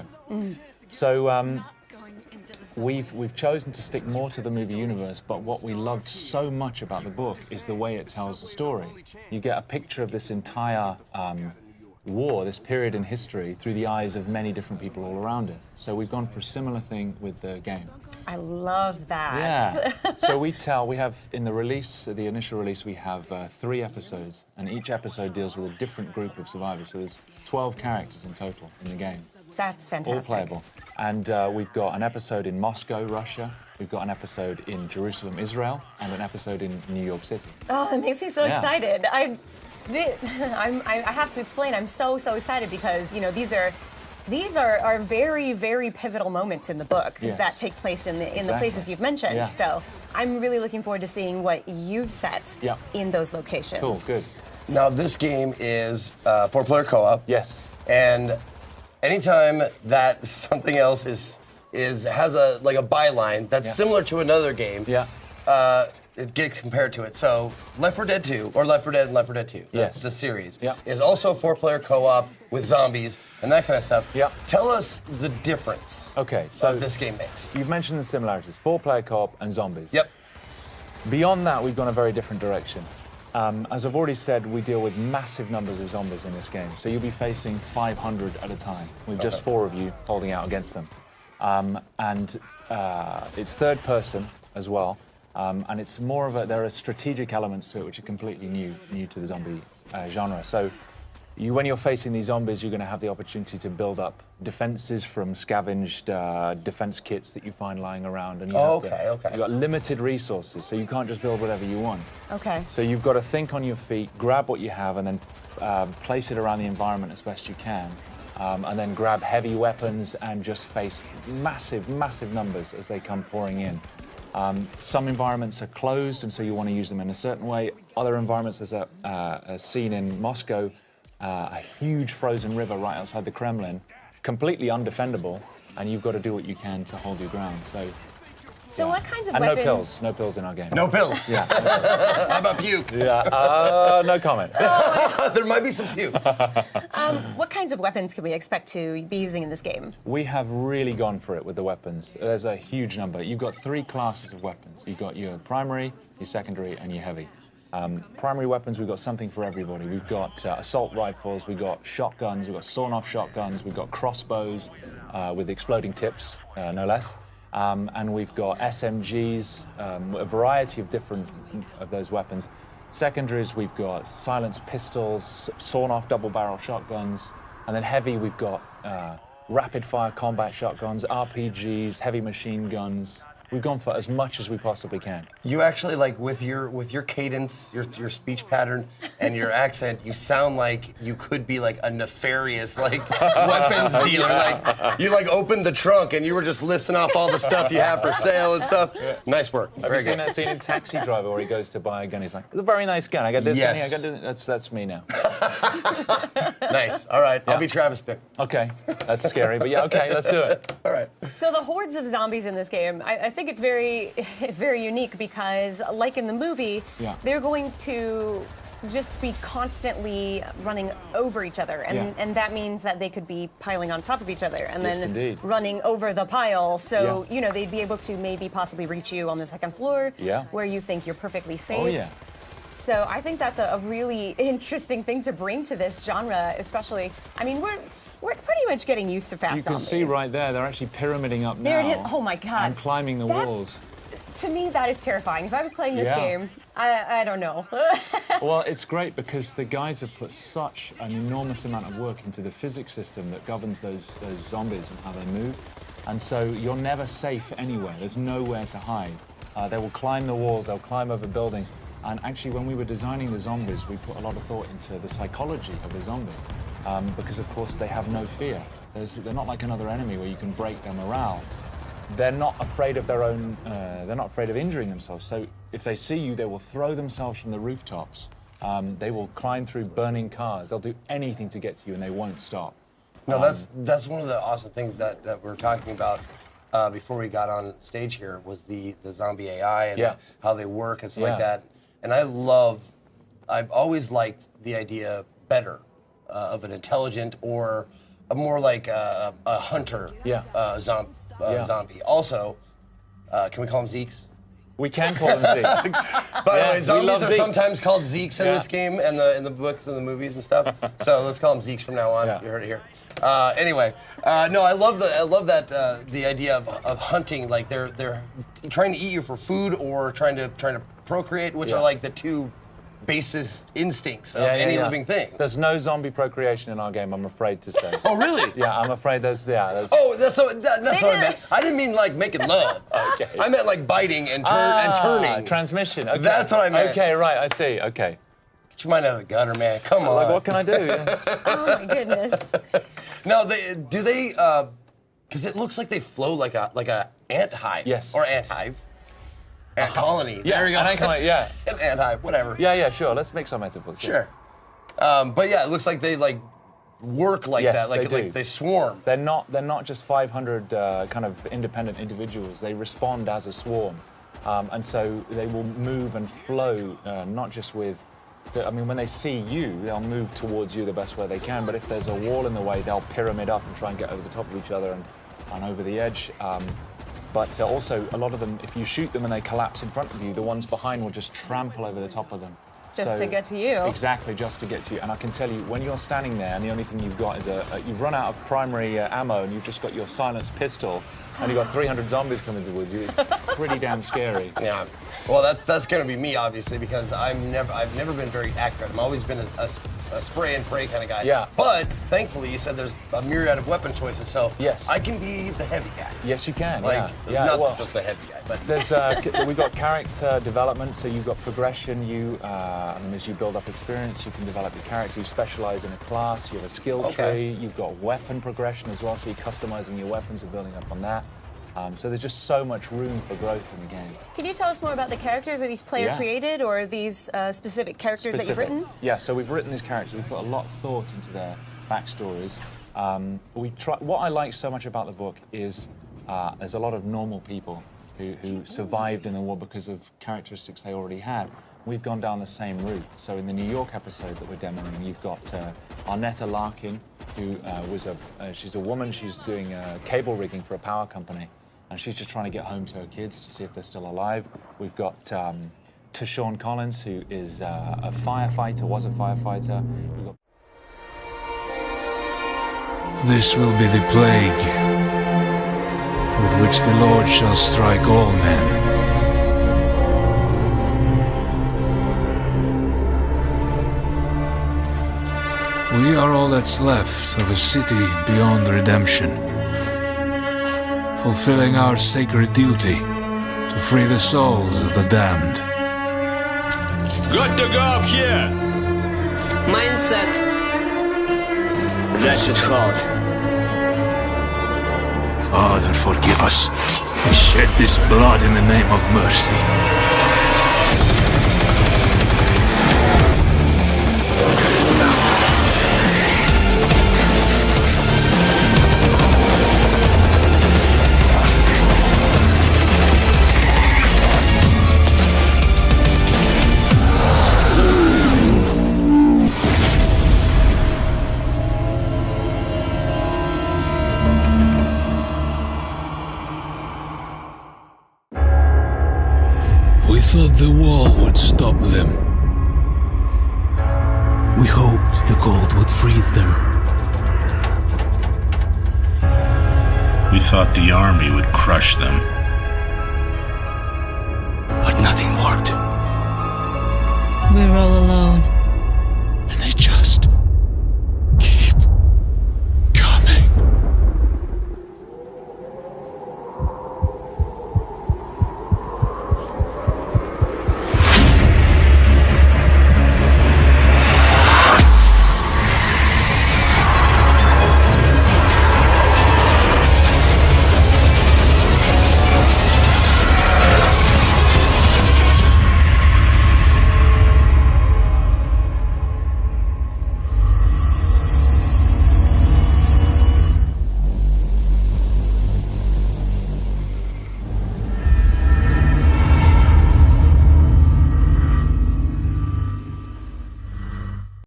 show. So we've chosen to stick more to the movie universe, but what we loved so much about the book is the way it tells the story. You get a picture of this entire war, this period in history, through the eyes of many different people all around it. So we've gone for a similar thing with the game. I love that. Yeah. So we have, in the release, the initial release, we have 3 episodes, and each episode deals with a different group of survivors. So there's 12 characters in total in the game. That's fantastic. All playable. And we've got an episode in Moscow, Russia. We've got an episode in Jerusalem, Israel, and an episode in New York City. Oh, that makes me so excited. I have to explain. I'm so excited because these are very, very pivotal moments in the book that take place in the places you've mentioned. Yeah. So I'm really looking forward to seeing what you've set in those locations. Cool, good. Now this game is 4-player co-op. Yes. And anytime that something else has a byline that's similar to another game, it gets compared to it. So Left 4 Dead 2, or Left 4 Dead and Left 4 Dead 2, the series, is also 4-player co-op with zombies and that kind of stuff. Yeah. Tell us the difference so this game makes. You've mentioned the similarities, 4-player co-op and zombies. Yep. Beyond that, we've gone a very different direction. As I've already said, we deal with massive numbers of zombies in this game. So you'll be facing 500 at a time, with just 4 of you holding out against them. It's third person as well. And it's more of there are strategic elements to it which are completely new to the zombie genre. So when you're facing these zombies, you're going to have the opportunity to build up defenses from scavenged defense kits that you find lying around. And you've got limited resources, so you can't just build whatever you want. Okay. So you've got to think on your feet, grab what you have, and then place it around the environment as best you can. And then grab heavy weapons and just face massive numbers as they come pouring in. Some environments are closed, and so you want to use them in a certain way. Other environments, there's a scene in Moscow, a huge frozen river right outside the Kremlin, completely undefendable, and you've got to do what you can to hold your ground. So what kinds of and weapons? no pills in our game. No pills? Yeah. How about puke? Yeah, no comment. There might be some puke. What kinds of weapons can we expect to be using in this game? We have really gone for it with the weapons. There's a huge number. You've got 3 classes of weapons. You've got your primary, your secondary, and your heavy. Primary weapons, we've got something for everybody. We've got assault rifles, we've got shotguns, we've got sawn-off shotguns, we've got crossbows with exploding tips, no less. And we've got SMGs, a variety of different of those weapons. Secondaries, we've got silenced pistols, sawn-off double-barrel shotguns, and then heavy, we've got rapid-fire combat shotguns, RPGs, heavy machine guns. We've gone for as much as we possibly can. You actually, with your cadence, your speech pattern, and your accent, you sound like you could be a nefarious weapons dealer. You opened the trunk and you were just listing off all the stuff you have for sale and stuff. Yeah. Nice work. Have you seen that scene in Taxi Driver where he goes to buy a gun? He's like, "It's a very nice gun. I got this gun here. I got this." That's me now. Nice. All right. I'll be Travis Bickle. Okay. That's scary, but yeah. Okay. Let's do it. All right. So the hordes of zombies in this game, I think it's very, very unique because, like in the movie, they're going to just be constantly running over each other, and that means that they could be piling on top of each other and then running over the pile. So they'd be able to maybe possibly reach you on the second floor, where you think you're perfectly safe. Oh yeah. So I think that's a really interesting thing to bring to this genre, especially. I mean, we're pretty much getting used to fast zombies. You can see right there, they're actually pyramiding up now. There it is. Oh my God. And climbing the walls. To me, that is terrifying. If I was playing this game, I don't know. Well, it's great because the guys have put such an enormous amount of work into the physics system that governs those zombies and how they move. And so you're never safe anywhere. There's nowhere to hide. They will climb the walls, they'll climb over buildings. And actually, when we were designing the zombies, we put a lot of thought into the psychology of the zombie. Because, of course, they have no fear. They're not like another enemy where you can break their morale. They're not afraid of their own, they're not afraid of injuring themselves. So if they see you, they will throw themselves from the rooftops. They will climb through burning cars. They'll do anything to get to you, and they won't stop. No, that's one of the awesome things that we're talking about before we got on stage here was the zombie AI and how they work and stuff like that. And I've always liked the idea better of an intelligent or more like a hunter zombie. Also, can we call them Zeeks? We can call them Zeeks. By the way, zombies are sometimes called Zeeks in this game, and in the books and the movies and stuff. So let's call them Zeeks from now on. You heard it here. Anyway, no, I love that the idea of hunting. Like they're trying to eat you for food or trying to procreate, which are like the two basis instincts of any living thing. There's no zombie procreation in our game, I'm afraid to say. Oh, really? Yeah, I'm afraid there's. Oh, that's what I meant. I didn't mean like making love. Okay. I meant like biting and turning. Transmission. Okay. That's what I meant. Okay, right. I see. Okay. Get your mind out of the gutter, man. Come on. Like, what can I do? Oh my goodness. No, do they? Because it looks like they flow like a ant hive. Yes. Or ant hive. Ant colony. Yeah, there you go. an ant colony, yeah. An ant hive, whatever. Yeah, sure. Let's make some metaphors. Sure. But yeah, it looks like they like work like that. Like they swarm. They're not just 500 kind of independent individuals. They respond as a swarm, and so they will move and flow, not just with. I mean, when they see you, they'll move towards you the best way they can. But if there's a wall in the way, they'll pyramid up and try and get over the top of each other and over the edge. But also, a lot of them, if you shoot them and they collapse in front of you, the ones behind will just trample over the top of them. Just to get to you. Exactly, just to get to you. And I can tell you, when you're standing there and the only thing you've got is you've run out of primary ammo and you've just got your silenced pistol and you've got 300 zombies coming towards you, it's pretty damn scary. Yeah. Well, that's going to be me, obviously, because I've never been very accurate. I've always been a spray and pray kind of guy. Yeah. But thankfully, you said there's a myriad of weapon choices, so yes. I can be the heavy guy. Yes, you can. Like, yeah. Not just the heavy guy, but there's we've got character development, so you've got progression. And as you build up experience, you can develop your character. You specialize in a class. You have a skill tree. You've got weapon progression as well, so you're customizing your weapons and building up on that. So there's just so much room for growth in the game. Can you tell us more about the characters? Are these player created or are these specific characters that you've written? Yeah, so we've written these characters. We've put a lot of thought into their backstories. What I like so much about the book is there's a lot of normal people who survived in the war because of characteristics they already had. We've gone down the same route. So in the New York episode that we're demoing, you've got Arnetta Larkin, who she's a woman. She's doing cable rigging for a power company. And she's just trying to get home to her kids to see if they're still alive. We've got Tashawn Collins, who is a firefighter, was a firefighter. We've got This will be the plague with which the Lord shall strike all men. We are all that's left of a city beyond redemption, fulfilling our sacred duty to free the souls of the damned. Good to go up here! Mindset. That should hold. Father, forgive us. We shed this blood in the name of mercy. We thought the wall would stop them. We hoped the cold would freeze them. We thought the army would crush them. But nothing worked. We're all alone.